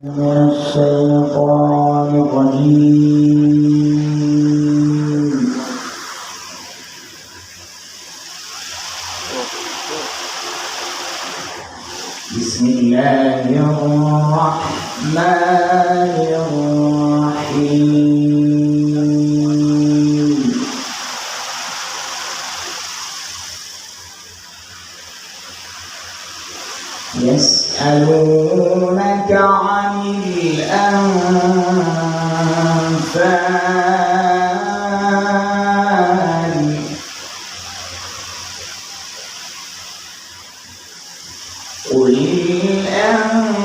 من الشيطان الرجيم. بسم الله الرحمن الرحيم. يسألونك عن الأنفال قل الأنفال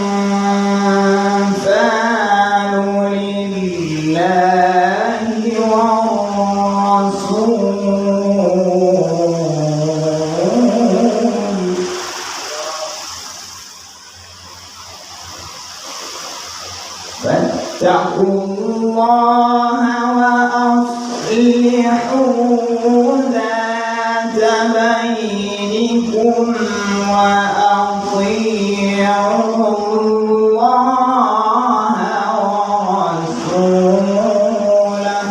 لله والرسول فاتقوا الله وأصلحوا ذات بينكم وأطيعوا الله ورسوله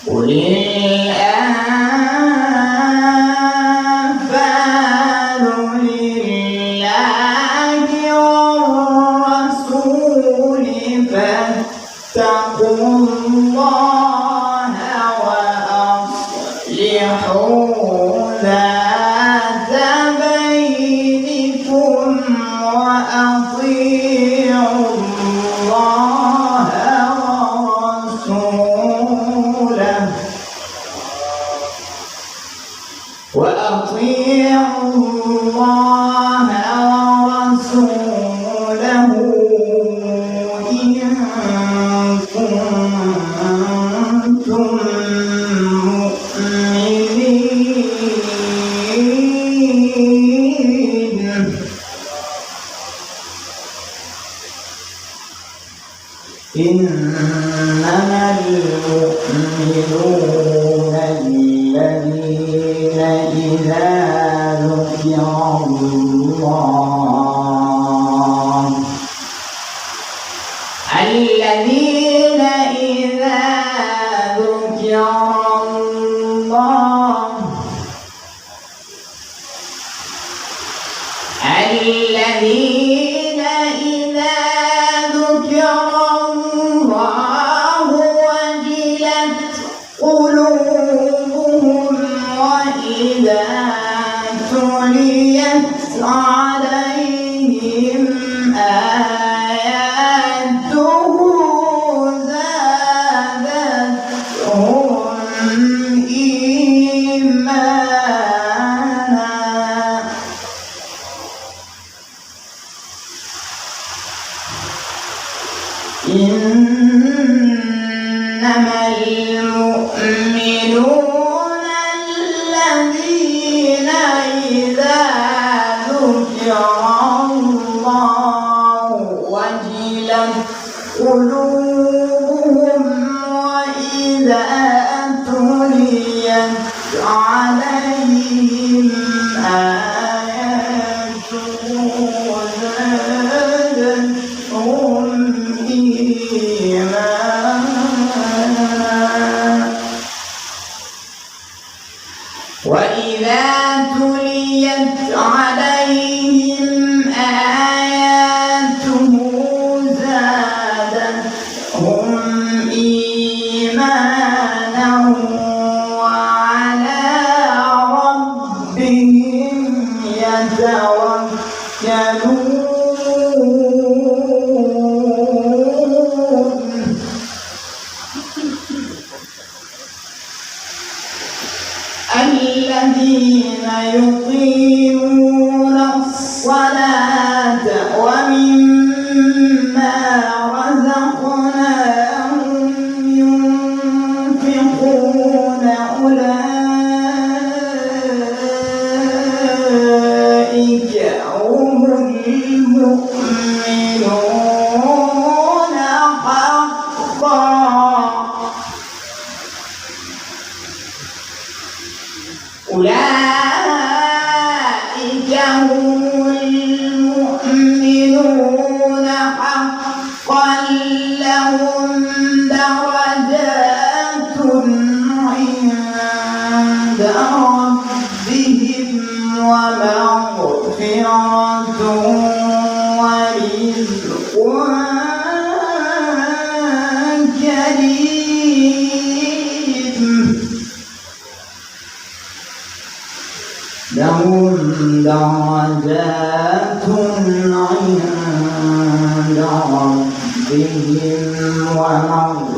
قل الأنفال لله والرسول فاتقوا الله وأصلحوا ذات بينكم وأطيعوا الله ورسوله إن كنتم مؤمنين. إنما المؤمنون الذين إذا ذكر الله الذين إذا ذكر الله الذين إذا ذكر الله وجلت قلوبهم وإذا تليت عليهم آياته زادتهم إيمانا إنما المؤمنون الذين إذا ذكر الله وجلت قلوبهم وإذا تليت عليهم آياته زادتهم وإذا تليت عليهم آياته زادتهم إيمانا وعلى ربهم يتوكلون. الذين يقيمون الصلاة ومما رزقناهم ينفقون أولئك هم المؤمنون حقا. أولئك لهم المؤمنون حقا لهم درجات عند ربهم ومغفرة ورزق كريم. لهم درجات عند ربهم ومغفرة